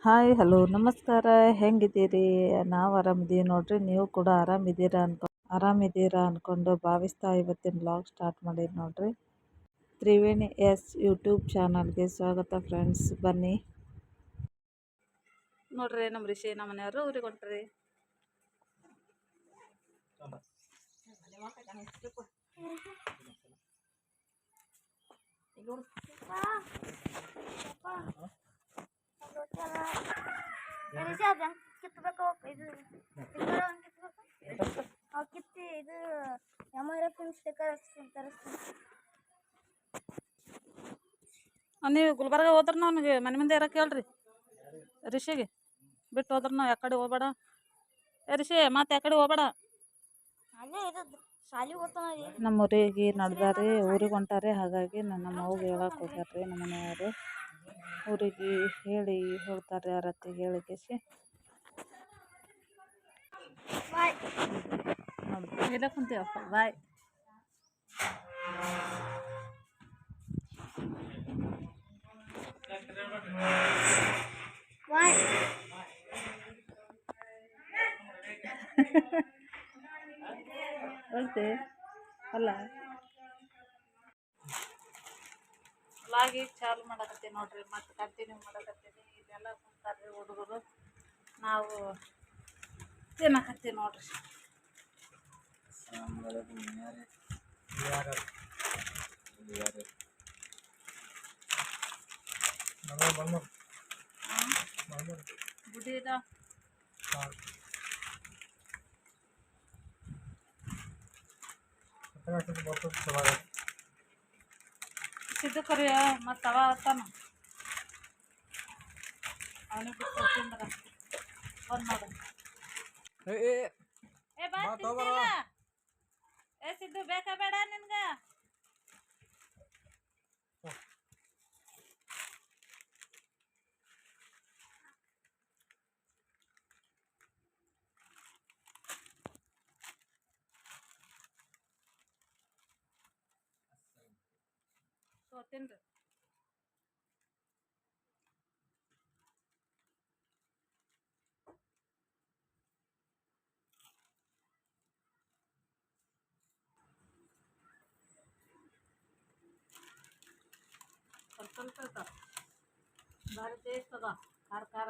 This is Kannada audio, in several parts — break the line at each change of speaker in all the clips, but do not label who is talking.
ಹಾಯ್ ಹಲೋ ನಮಸ್ಕಾರ. ಹೆಂಗಿದ್ದೀರಿ? ನಾವು ಆರಾಮಿದ್ದೀವಿ ನೋಡ್ರಿ. ನೀವು ಕೂಡ ಆರಾಮಿದ್ದೀರಾ ಅನ್ಕೊಂಡು ಭಾವಿಸ್ತಾ ಇವತ್ತಿನ ಬ್ಲಾಗ್ ಸ್ಟಾರ್ಟ್ ಮಾಡೀನಿ ನೋಡ್ರಿ. ತ್ರಿವೇಣಿ ಎಸ್ ಯೂಟ್ಯೂಬ್ ಚಾನಲ್ಗೆ ಸ್ವಾಗತ ಫ್ರೆಂಡ್ಸ್. ಬನ್ನಿ ನೋಡ್ರಿ, ನಮ್ಮ ರಿಷಿ ನಮ್ಮ ಮನೆಯವರು ಊರಿಗೆ ಹೊಂಟ್ರಿ. ನೀವು ಗುಲ್ಬರ್ಗ ಹೋದ್ರ ಅವನಿಗೆ ಮನೆ ಮುಂದೆ ಇರಕ್ಕೆ ಹೇಳ್ರಿ. ರಿಷಿಗೆ ಬಿಟ್ಟು ಹೋದ್ರ ನಾವು ಯಾಕಡೆ ಹೋಗ್ಬೇಡ. ರಿಷಿ ಮತ್ತೆ ಯಾಕಡೆ ಹೋಗ್ಬೇಡ. ನಮ್ಮ ಊರಿಗೆ ನಡೆದಾರೆ, ಊರಿಗೆ ಹೊಂಟಾರೆ. ಹಾಗಾಗಿ ನಮ್ಮ ಅವ್ಗೆ ಹೇಳಕ್ಕೆ ಹೋಗ್ಯಾರ್ರಿ ನಮ್ಮ ಮನೆಯವರು. ಊರಿಗೆ ಹೇಳಿ ಹೋಗ್ತಾರೆ. ಅರತ್ತಿಗೆ ಹೇಳಿ ಕೇಸಿ ಇಲ್ಲ ಕುಂತೀವಪ್ಪ. ಬಾಯ್. ಅಲ್ತೆ ಅಲ್ಲ ಲಾಗಿ ಚಾಲು ಮಾಡಕತ್ತೀನಿ ನೋಡ್ರಿ. ಮತ್ತೆ ಕಂಟಿನ್ಯೂ ಮಾಡಕತ್ತೀನಿ. ಇದೆಲ್ಲ ಕುಂತಾರ್ರಿ ಹುಡುಗರು, ನಾವು ತಿನ್ನಕತ್ತೀವಿ ನೋಡ್ರಿ. ಗುಡಿ ಇದ ಸಿದ್ದು ಕರಿಯ ಮತ್ತು ಅವ ಆತಾನ ಅವನಿಗೆ ಬಿಟ್ಟು ತಿಂದ್ರ ಬಂದು ನೋಡು. ಸಿದ್ದು ಬೇಕಾ ಬೇಡ ನಿನ್ಗ? ತಿನ್ರಿ. ಸ್ವಲ್ಪ ಇರ್ತಾವ, ಭಾರಿ ಟೇಸ್ಟ್ ಅದ. ಖಾರ ಖಾರ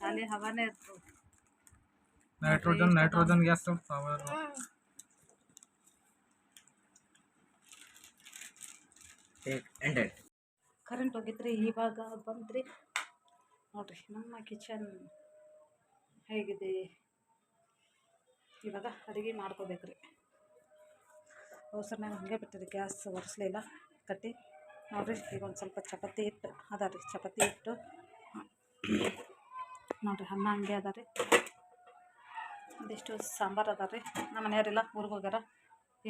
ಖಾಲಿ ಹವಾನೇ ಇರ್ತದೆ. ನೈಟ್ರೋಜನ್ ಗ್ಯಾಸ್ ಕರೆಂಟ್ ಹೋಗಿದ್ರಿ, ಇವಾಗ ಬಂದ್ರಿ ನೋಡ್ರಿ. ನಮ್ಮ ಕಿಚನ್ ಹೇಗಿದೆ. ಇವಾಗ ಅಡುಗೆ ಮಾಡ್ಕೋಬೇಕ್ರಿ. ಅವಸರನಾಗ ಹಂಗೆ ಬಿಟ್ಟಿರಿ, ಗ್ಯಾಸ್ ಒರೆಸ್ಲಿಲ್ಲ ಕಟ್ಟಿ ನೋಡ್ರಿ. ಈಗ ಒಂದು ಸ್ವಲ್ಪ ಚಪಾತಿ ಹಿಟ್ಟು ಅದ ರೀ, ಚಪಾತಿ ಹಿಟ್ಟು ನೋಡ್ರಿ. ಅನ್ನ ಹಂಗೆ ಅದ ರೀ. ಒಂದಿಷ್ಟು ಸಾಂಬಾರು ಅದ ರೀ. ನಮ್ಮ ಮನೆಯವರೆಲ್ಲ ಊರಿಗೆ ಹೋಗ್ಯಾರ.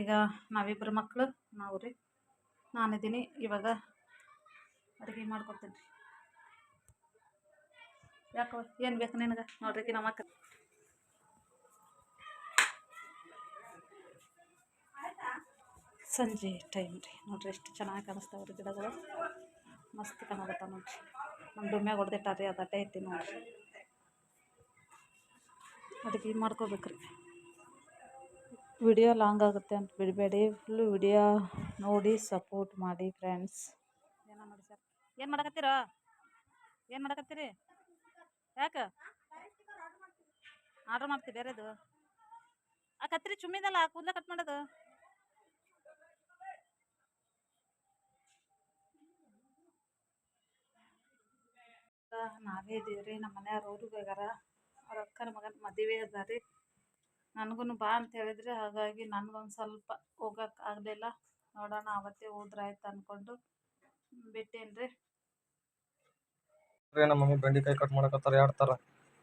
ಈಗ ನಾವಿಬ್ಬರು ಮಕ್ಕಳು ನಾವು ರೀ, ನಾನಿದ್ದೀನಿ. ಇವಾಗ ಅಡುಗೆ ಮಾಡ್ಕೊತೀನಿ ರೀ. ಯಾಕೋ ಏನು ಬೇಕು ನಿನಗೆ ನೋಡ್ರಿ. ನಮ್ಮ ಅಕ್ಕ ಸಂಜೆ ಟೈಮ್ ರೀ ನೋಡ್ರಿ. ಎಷ್ಟು ಚೆನ್ನಾಗಿ ಕಾಣಿಸ್ತಾವ್ರಿ ಗಿಡಗಳು, ಮಸ್ತ್ ಕಾಣಕತ್ತಾವ ನೋಡ್ರಿ. ನಮ್ಮ ಡುಮ್ಯಾಗ ಹೊಡೆದಿಟ್ಟಾರಿ, ಅದು ಅಡ್ಡೆ ಐತಿ ನೋಡ್ರಿ. ಅಡುಗೆ ಮಾಡ್ಕೋಬೇಕ್ರಿ. ವಿಡಿಯೋ ಲಾಂಗ್ ಆಗುತ್ತೆ ಅಂತ ಬಿಡಬೇಡಿ, ಫುಲ್ಲು ವಿಡಿಯೋ ನೋಡಿ ಸಪೋರ್ಟ್ ಮಾಡಿ ಫ್ರೆಂಡ್ಸ್. ಏನೋ ನೋಡಿ ಸರ್, ಏನು ಮಾಡಕತ್ತೀರೋ? ಏನು ಮಾಡಕತ್ತೀರಿ? ಯಾಕೆ ಆರ್ಡ್ರ್ ಮಾಡ್ತೀವಿ ಬೇರೆದು? ಆ ಕತ್ರಿ ಚುಮ್ಮಿದಲ್ಲ, ಆ ಕೂದಲ ಕಟ್ ಮಾಡೋದು. ನಾವೇ ಇದೀವಿ ರೀ. ನಮ್ಮ ಮನೆಯವ್ರು ಊರಿಗೆ ಹೋಗ್ಯಾರ. ಅವ್ರ ಅಕ್ಕನ ಮಗನ ಮದುವೆ ಅದ ರೀ. ನನಗೂ ಬಾ ಅಂತ ಹೇಳಿದ್ರಿ, ಹಾಗಾಗಿ ನನಗೊಂದು ಸ್ವಲ್ಪ ಹೋಗಕ್ಕೆ ಆಗಲಿಲ್ಲ. ನೋಡೋಣ, ಅವತ್ತೇ ಹೋದ್ರಾಯ್ತು ಅಂದ್ಕೊಂಡು ಬಿಟ್ಟೇನ್ರಿ.
ನಮ್ಮ ಮಮ್ಮಿ ಬೆಂಡೆಕಾಯಿ ಕಟ್ ಮಾಡಕತ್ತಾರ. 2 ಥರ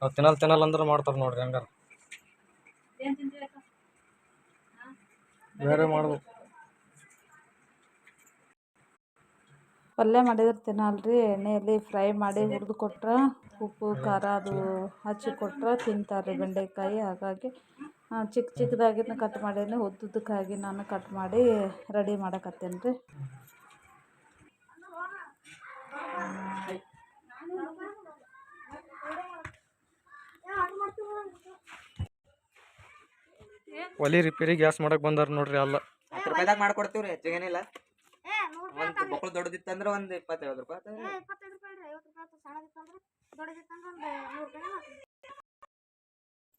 ನಾವು ತಿನ್ನಲ್ಲ ಅಂದ್ರೆ ಮಾಡ್ತಾರೆ ನೋಡ್ರಿ. ಹಂಗಾರ ಬೇರೆ ಮಾಡ್ಬೇಕು.
ಪಲ್ಯ ಮಾಡಿದ್ರೆ ತಿನ್ನಲ್ರಿ, ಎಣ್ಣೆಯಲ್ಲಿ ಫ್ರೈ ಮಾಡಿ ಹುರಿದು ಕೊಟ್ರೆ ಉಪ್ಪು ಖಾರ ಅದು ಹಚ್ಚಿ ಕೊಟ್ರೆ ತಿಂತಾರೆ ಬೆಂಡೆಕಾಯಿ. ಹಾಗಾಗಿ ಚಿಕ್ಕ ಚಿಕ್ಕದಾಗಿನ ಕಟ್ ಮಾಡೀನಿ, ಉದ್ದುದ್ದಕ್ಕಾಗಿ ನಾನು ಕಟ್ ಮಾಡಿ ರೆಡಿ ಮಾಡಕತ್ತೇನೆ ರೀ.
ಒಲಿ ರಿಪೇರಿ ಗ್ಯಾಸ್ ಮಾಡಕ್ ಬಂದಾರ ನೋಡ್ರಿ. ಅಲ್ಲ
10 ರೂಪಾಯಿದಾಗ ಮಾಡ್ಕೊಡ್ತೀವ್ರಿ, ಹೆಚ್ಚಿಗೇನಿಲ್ಲ. ಒಂದು ಬಕ್ಕಳು ದೊಡ್ಡದಿತ್ತಂದ್ರೆ ಒಂದು 25 ರೂಪಾಯಿ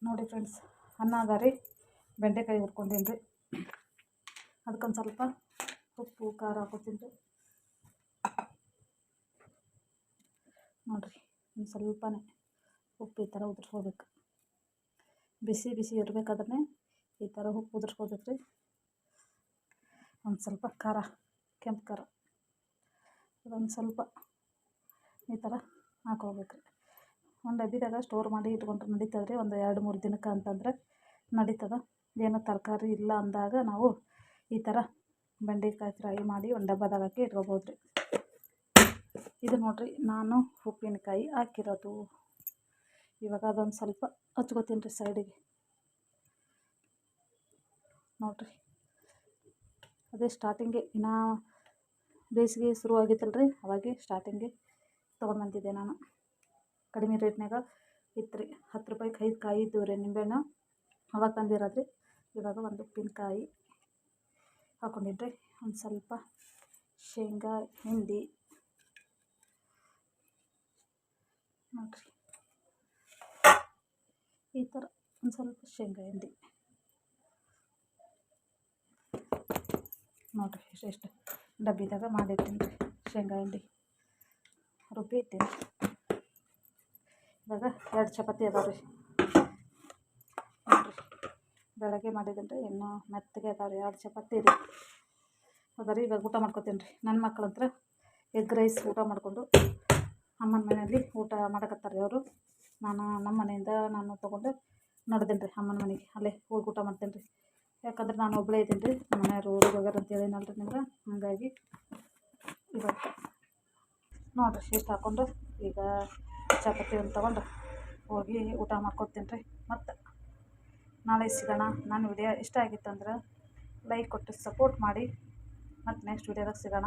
ನೋಡಿ ಫ್ರೆಂಡ್ಸ್, ಅನ್ನ ಅದ ರೀ, ಬೆಂಡೆಕಾಯಿ ಹುರ್ಕೊಂಡೀನಿ ರೀ. ಅದಕ್ಕೊಂದು ಸ್ವಲ್ಪ ಉಪ್ಪು ಖಾರ ಹಾಕೋತೀನಿ ರೀ. ನೋಡಿರಿ, ಒಂದು ಸ್ವಲ್ಪನೇ ಉಪ್ಪು ಈ ಥರ ಉದುರ್ಸ್ಕೋಬೇಕು. ಬಿಸಿ ಬಿಸಿ ಇರಬೇಕಾದ್ರೆ ಈ ಥರ ಉಪ್ಪು ಉದುರ್ಸ್ಕೋಬೇಕು ರೀ. ಒಂದು ಸ್ವಲ್ಪ ಖಾರ, ಕೆಂಪು ಖಾರ ಅದೊಂದು ಸ್ವಲ್ಪ ಈ ಥರ ಹಾಕೋಬೇಕು ರೀ. ಒಂದು ಡಬ್ಬಿದಾಗ ಸ್ಟೋರ್ ಮಾಡಿ ಇಟ್ಕೊಂಡ್ರೆ ನಡೀತದೆ ರೀ. ಒಂದು 2-3 ದಿನಕ್ಕೆ ಅಂತಂದರೆ ನಡೀತದೆ. ಏನೋ ತರಕಾರಿ ಇಲ್ಲ ಅಂದಾಗ ನಾವು ಈ ಥರ ಬೆಂಡೆಕಾಯಿ ಫ್ರೈ ಮಾಡಿ ಒಂದು ಡಬ್ಬದಾಗ ಹಾಕಿ ಇಟ್ಕೋಬೋದು ರೀ. ಇದು ನೋಡಿರಿ, ನಾನು ಉಪ್ಪಿನಕಾಯಿ ಹಾಕಿರೋದು. ಇವಾಗ ಅದೊಂದು ಸ್ವಲ್ಪ ಹಚ್ಕೋತೀನಿ ರೀ ಸೈಡಿಗೆ. ನೋಡಿರಿ, ಅದೇ ಸ್ಟಾರ್ಟಿಂಗೆ ಇನ್ನೂ ಬೇಸಿಗೆ ಶುರು ಆಗಿತ್ತಲ್ಲ ರೀ, ಅವಾಗೆ ಸ್ಟಾರ್ಟಿಂಗೆ ತೊಗೊಂಡು ಬಂದಿದ್ದೆ ನಾನು. ಕಡಿಮೆ ರೇಟ್ನಾಗ ಇತ್ತು ರೀ. 10 ರೂಪಾಯಿಗೆ 5 ಕಾಯಿ ಇದ್ದವು ರೀ ನಿಂಬೆಹಣ್ಣು, ಅವಾಗ ತಂದಿರೋದು ರೀ. ಇವಾಗ ಒಂದು ಉಪ್ಪಿನಕಾಯಿ ಹಾಕೊಂಡಿನಿ ರೀ. ಒಂದು ಸ್ವಲ್ಪ ಶೇಂಗಾ ಹಿಂಡಿ ನೋಡಿರಿ, ಈ ಥರ ಒಂದು ಸ್ವಲ್ಪ ಶೇಂಗಾ ಹಿಂಡಿ ನೋಡಿರಿ. ಎಷ್ಟು ಡಬ್ಬಿದಾಗ ಮಾಡಿರ್ತೀನಿ ರೀ ಶೇಂಗಾ ಹಿಂಡಿ, ರುಬ್ಬಿ ಇಟ್ಟೀನಿ. ಇವಾಗ 2 ಚಪಾತಿ ಅದಾವೆ ರೀ. ನೋಡಿರಿ, ಬೆಳಗ್ಗೆ ಮಾಡಿದ್ದೀನಿ ರೀ, ಇನ್ನೂ ಮೆತ್ತಗೆ ಅದಾವೆ ರೀ 2 ಚಪಾತಿ ರೀ. ಅದ ರೀ, ಇವಾಗ ಊಟ ಮಾಡ್ಕೊತೀನಿ ರೀ. ನನ್ನ ಮಕ್ಳು ಹತ್ರ ಎಗ್ ರೈಸ್ ಊಟ ಮಾಡಿಕೊಂಡು ಅಮ್ಮನ ಮನೆಯಲ್ಲಿ ಊಟ ಮಾಡಕತ್ತಾರೆ ರೀ ಅವರು. ನಮ್ಮ ಮನೆಯಿಂದ ನಾನು ತೊಗೊಂಡು ನಡೆದೀನಿ ರೀ ಅಮ್ಮನ ಮನೆಗೆ. ಅಲ್ಲೇ ಹೋಗಿ ಊಟ ಮಾಡ್ತೀನಿ ರೀ. ಯಾಕಂದ್ರೆ ನಾನು ಒಬ್ಬಳೇ ಇದ್ದೀನಿ ರೀ, ನಮ್ಮ ಮನೆಯವರು ಊರಿಗೆ ಹೋಗ್ಯಾರ ಅಂತ ಹೇಳಿನಲ್ರಿ ನಿಮ್ಗೆ. ಹಾಗಾಗಿ ಇವಾಗ ನೋಡಿರಿ ಇಷ್ಟು ಹಾಕ್ಕೊಂಡು ಈಗ ಚಪಾತಿ ಒಂದು ತೊಗೊಂಡು ಹೋಗಿ ಊಟ ಮಾಡ್ಕೊತೀನಿ ರೀ. ಮತ್ತು ನಾಳೆ ಸಿಗೋಣ. ನನ್ನ ವಿಡಿಯೋ ಇಷ್ಟ ಆಗಿತ್ತಂದ್ರೆ ಲೈಕ್ ಕೊಟ್ಟು ಸಪೋರ್ಟ್ ಮಾಡಿ. ಮತ್ತು ನೆಕ್ಸ್ಟ್ ವಿಡಿಯೋದಾಗ ಸಿಗೋಣ.